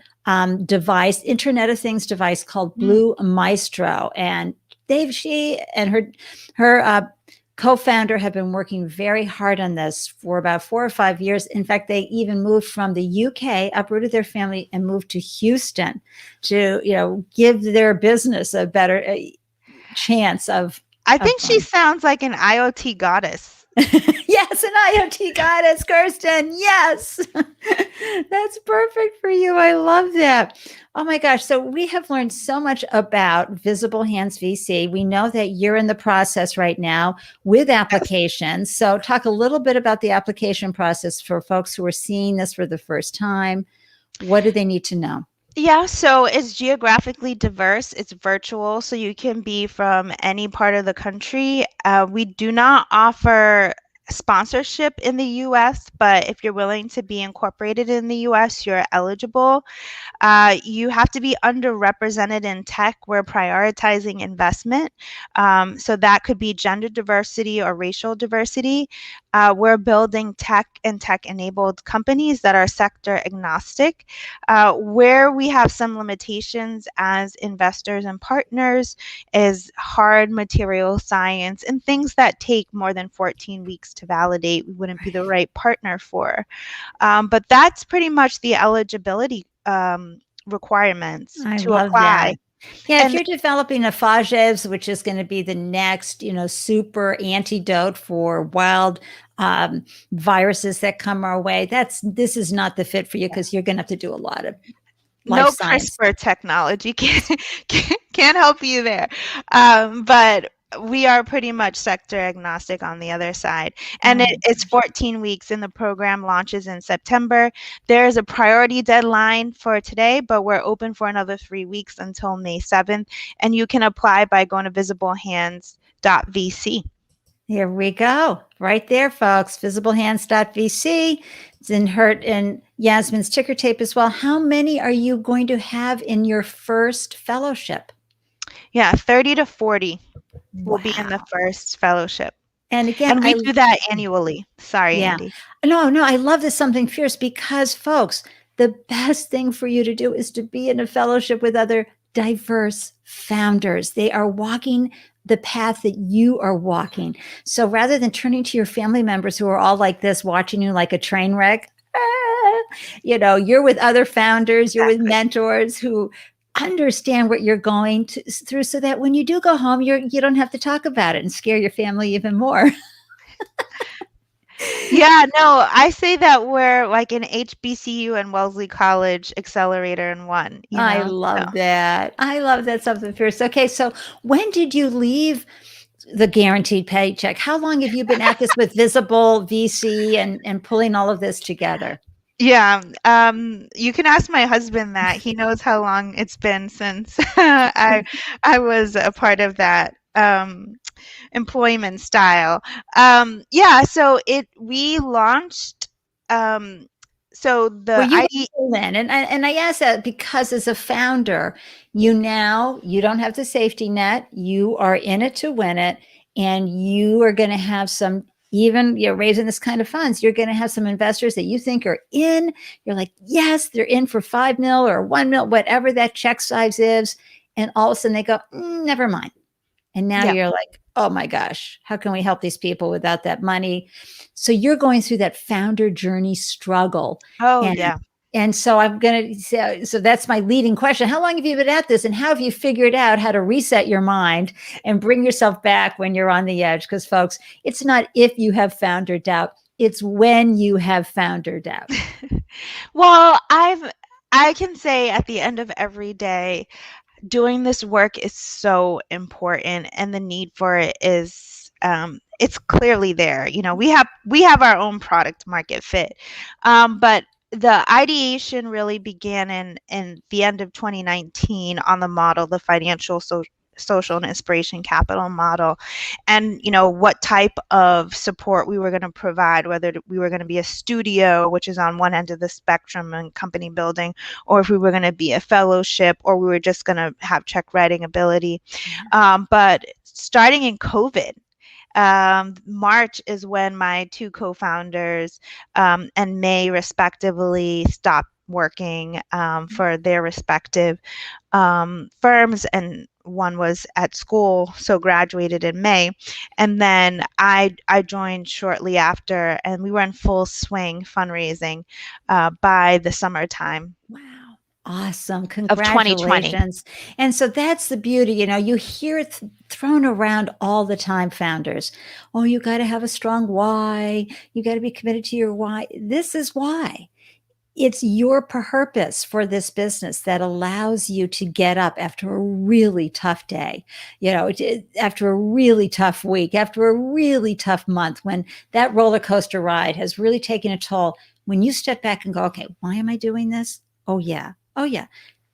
device, Internet of Things device called Blue Maestro. And she and her co-founder have been working very hard on this for about 4 or 5 years. In fact, they even moved from the UK, uprooted their family, and moved to Houston to, give their business a better chance of. I think she sounds like an IoT goddess. Yes, an IoT goddess, Kirsten. Yes, that's perfect for you. I love that. Oh my gosh. So we have learned so much about Visible Hands VC. We know that you're in the process right now with applications. So talk a little bit about the application process for folks who are seeing this for the first time. What do they need to know? Yeah, so it's geographically diverse. It's virtual, so you can be from any part of the country. We do not offer sponsorship in the US, but if you're willing to be incorporated in the US, you're eligible. You have to be underrepresented in tech. We're prioritizing investment. So that could be gender diversity or racial diversity. We're building tech and tech-enabled companies that are sector agnostic. Where we have some limitations as investors and partners is hard material science and things that take more than 14 weeks to validate. We wouldn't be the right partner for. But that's pretty much the eligibility requirements to apply. That. Yeah, if you're developing a Fages, which is going to be the next, super antidote for wild viruses that come our way, this is not the fit for you because you're going to have to do a lot of life science. CRISPR technology can't help you there. But we are pretty much sector agnostic on the other side. And it's 14 weeks and the program launches in September. There is a priority deadline for today, but we're open for another 3 weeks until May 7th. And you can apply by going to visiblehands.vc. Here we go. Right there, folks. Visiblehands.vc. It's in Yasmin's ticker tape as well. How many are you going to have in your first fellowship? Yeah, 30 to 40 will be in the first fellowship. And again, we do that annually. Sorry, Andy. No, I love this Something Fierce because, folks, the best thing for you to do is to be in a fellowship with other diverse founders. They are walking the path that you are walking. So rather than turning to your family members who are all like this, watching you like a train wreck, you're with other founders, you're with mentors who understand what you're going through, so that when you do go home, you don't have to talk about it and scare your family even more. Yeah, no, I say that we're like an HBCU and Wellesley College accelerator in one, I love that. I love that, something fierce. Okay, so when did you leave the guaranteed paycheck? How long have you been at this with Visible VC and pulling all of this together? Yeah, you can ask my husband that. He knows how long it's been since I was a part of that employment style. Yeah, so we launched. So the ID then, and I ask that because as a founder, you don't have the safety net. You are in it to win it, and you are going to have some. Even you're raising this kind of funds, you're going to have some investors that you think are in. You're like, yes, they're in for 5 mil or 1 mil, whatever that check size is. And all of a sudden they go, never mind. And now you're like, oh my gosh, how can we help these people without that money? So you're going through that founder journey struggle. Oh, yeah. And so I'm going to say, so that's my leading question. How long have you been at this, and how have you figured out how to reset your mind and bring yourself back when you're on the edge? Because folks, it's not if you have founder doubt, it's when you have founder doubt. Well, I can say at the end of every day, doing this work is so important, and the need for it is it's clearly there. We have our own product market fit, but the ideation really began in the end of 2019 on the model, the financial social and inspiration capital model, and what type of support we were going to provide, whether we were going to be a studio, which is on one end of the spectrum and company building, or if we were going to be a fellowship, or we were just going to have check writing ability. But starting in COVID, March is when my two co-founders and May respectively stopped working for their respective firms, and one was at school, so graduated in May, and then I joined shortly after, and we were in full swing fundraising by the summertime. Wow. Awesome. Congratulations. And so that's the beauty. You hear it thrown around all the time, founders. Oh, you got to have a strong why. You got to be committed to your why. This is why. It's your purpose for this business that allows you to get up after a really tough day, after a really tough week, after a really tough month, when that roller coaster ride has really taken a toll. When you step back and go, okay, why am I doing this? Oh, yeah.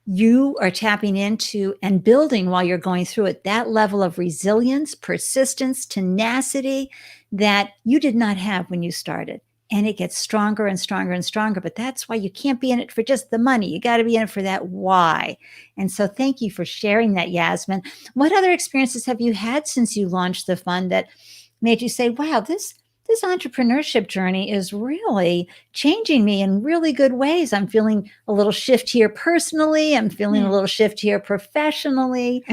You are tapping into and building while you're going through it that level of resilience, persistence, tenacity that you did not have when you started. And it gets stronger and stronger and stronger. But that's why you can't be in it for just the money. You got to be in it for that why. And so thank you for sharing that, Yasmin. What other experiences have you had since you launched the fund that made you say, wow, this entrepreneurship journey is really changing me in really good ways? I'm feeling a little shift here personally. I'm feeling a little shift here professionally.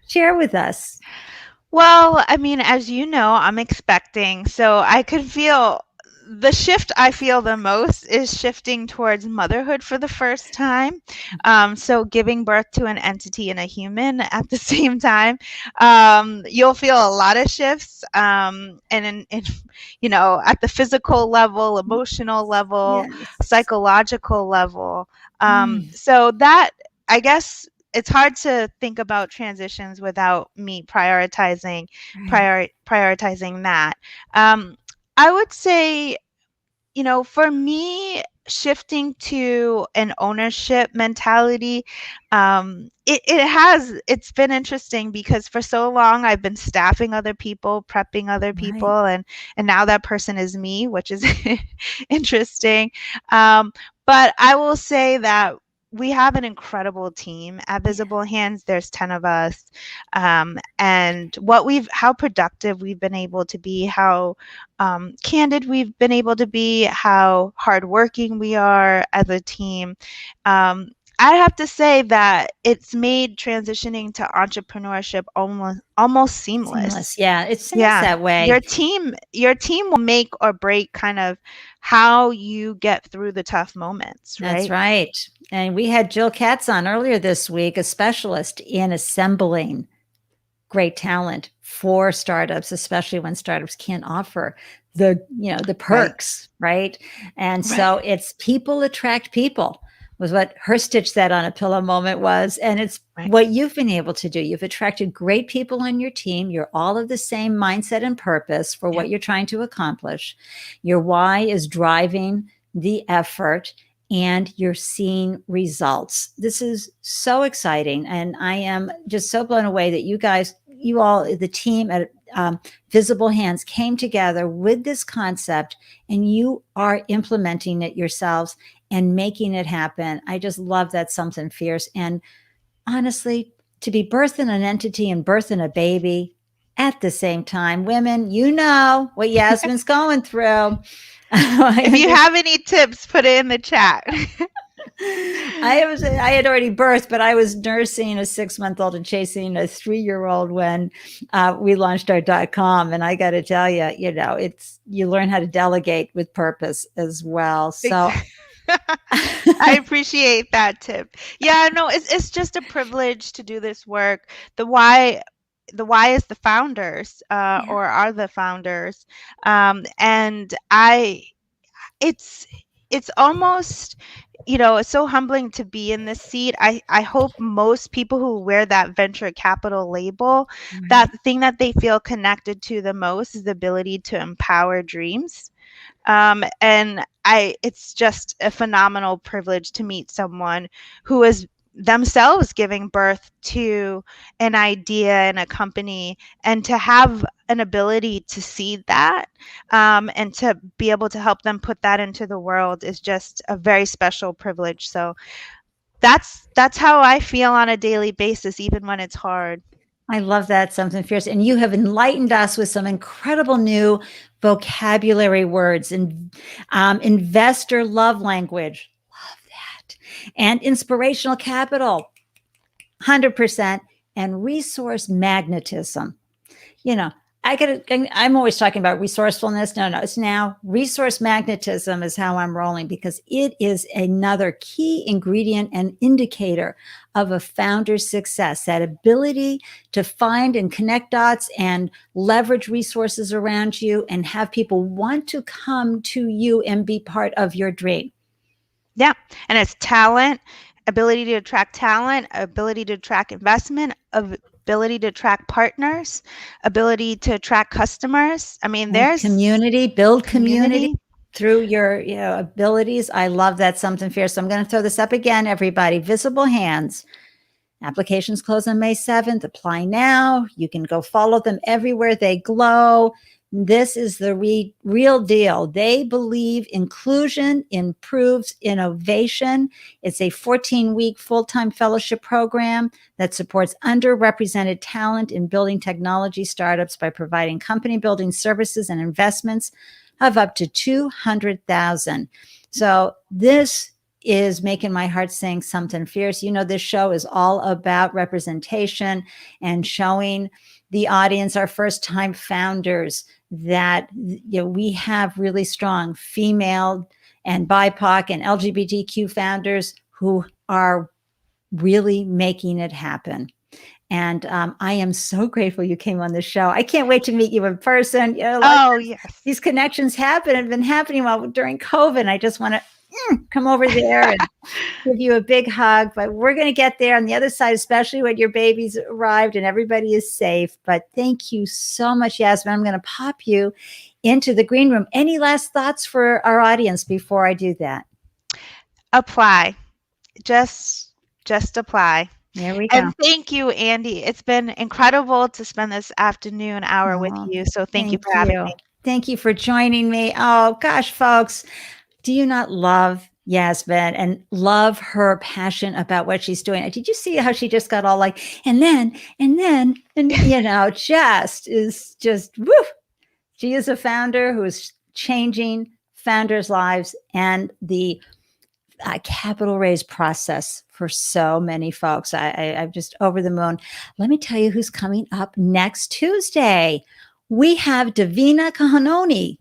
Share with us. Well, I mean, as you know, I'm expecting, so I could feel the shift I feel the most is shifting towards motherhood for the first time. So giving birth to an entity and a human at the same time. You'll feel a lot of shifts, and in at the physical level, emotional level, psychological level. So that, I guess, it's hard to think about transitions without me prioritizing that. I would say, for me, shifting to an ownership mentality, it's been interesting, because for so long I've been staffing other people, prepping other people, and now that person is me, which is interesting. But I will say that we have an incredible team at Visible Hands. There's 10 of us. And how productive we've been able to be, how candid we've been able to be, how hardworking we are as a team. I have to say that it's made transitioning to entrepreneurship almost seamless. Yeah, it sounds Yeah. that way. Your team will make or break kind of how you get through the tough moments, right? That's right. And we had Jill Katz on earlier this week, a specialist in assembling great talent for startups, especially when startups can't offer the perks, right? And so it's people attract people, was what her stitch said on a pillow moment was. And it's what you've been able to do. You've attracted great people on your team. You're all of the same mindset and purpose for what you're trying to accomplish. Your why is driving the effort, and you're seeing results. This is so exciting. And I am just so blown away that you all, the team at Visible Hands, came together with this concept, and you are implementing it yourselves and making it happen. I just love that, something fierce. And honestly, to be birthing an entity and birthing a baby at the same time, women, you know what Yasmin's going through. If you have any tips, put it in the chat. I had already birthed, but I was nursing a 6-month-old and chasing a 3-year-old when we launched our .com. And I got to tell you, you learn how to delegate with purpose as well. So I appreciate that tip. Yeah, no, it's just a privilege to do this work. The why is the founders, or are the founders. And it's almost, it's so humbling to be in this seat. I hope most people who wear that venture capital label, that the thing that they feel connected to the most is the ability to empower dreams. And it's just a phenomenal privilege to meet someone who is themselves giving birth to an idea and a company, and to have an ability to see that, and to be able to help them put that into the world is just a very special privilege. So that's how I feel on a daily basis, even when it's hard. I love that, something fierce. And you have enlightened us with some incredible new vocabulary words, and investor love language. Love that. And inspirational capital, 100%. And resource magnetism. I'm always talking about resourcefulness. No, it's now resource magnetism is how I'm rolling, because it is another key ingredient and indicator of a founder's success, that ability to find and connect dots and leverage resources around you and have people want to come to you and be part of your dream. Yeah. And it's talent, ability to attract talent, ability to attract investment, ability to attract partners, ability to attract customers. I mean, there's build community through your abilities. I love that, something fierce. So I'm going to throw this up again, everybody. Visible Hands. Applications close on May 7th. Apply now. You can go follow them everywhere they glow. This is the real deal. They believe inclusion improves innovation. It's a 14-week full-time fellowship program that supports underrepresented talent in building technology startups by providing company building services and investments of up to $200,000. So this is making my heart sing, something fierce. This show is all about representation and showing the audience, our first-time founders, that we have really strong female and BIPOC and LGBTQ founders who are really making it happen. And I am so grateful you came on the show. I can't wait to meet you in person. Yes. These connections have been happening during COVID. I just want to come over there and give you a big hug. But we're going to get there on the other side, especially when your baby's arrived and everybody is safe. But thank you so much, Yasmin. I'm going to pop you into the green room. Any last thoughts for our audience before I do that? Apply. Just apply. There we go. And thank you, Ande. It's been incredible to spend this afternoon hour with you. So thank you for having me. Thank you for joining me. Oh, gosh, folks. Do you not love Yasmin, and love her passion about what she's doing. Did you see how she just got all like, and then, and just is just woo. She is a founder who is changing founders' lives and the capital raise process for so many folks. I'm just over the moon. Let me tell you who's coming up next Tuesday. We have Davina Kanohi.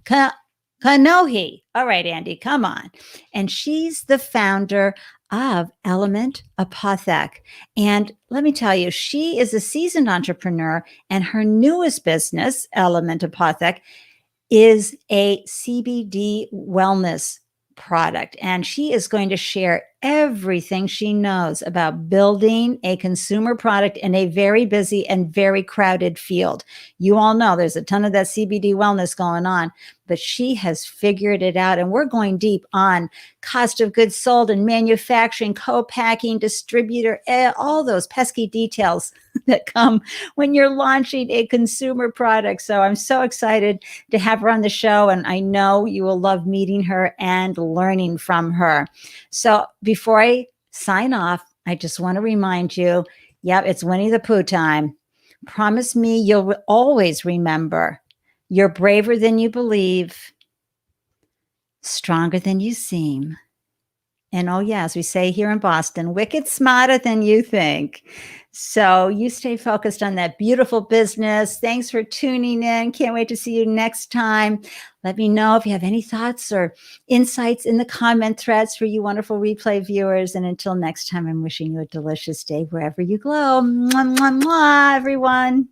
All right, Andy, come on. And she's the founder of Element Apothec. And let me tell you, she is a seasoned entrepreneur, and her newest business, Element Apothec, is a CBD wellness product. And she is going to share everything she knows about building a consumer product in a very busy and very crowded field. You all know there's a ton of that CBD wellness going on, but she has figured it out. And we're going deep on cost of goods sold and manufacturing, co-packing, distributor, all those pesky details that come when you're launching a consumer product. So I'm so excited to have her on the show. And I know you will love meeting her and learning from her. So before I sign off, I just want to remind you, it's Winnie the Pooh time. Promise me you'll always remember you're braver than you believe, stronger than you seem. And oh, yeah, as we say here in Boston, wicked smarter than you think. So you stay focused on that beautiful business. Thanks for tuning in. Can't wait to see you next time. Let me know if you have any thoughts or insights in the comment threads for you wonderful replay viewers. And until next time, I'm wishing you a delicious day wherever you glow. Mwah, mwah, mwah, everyone.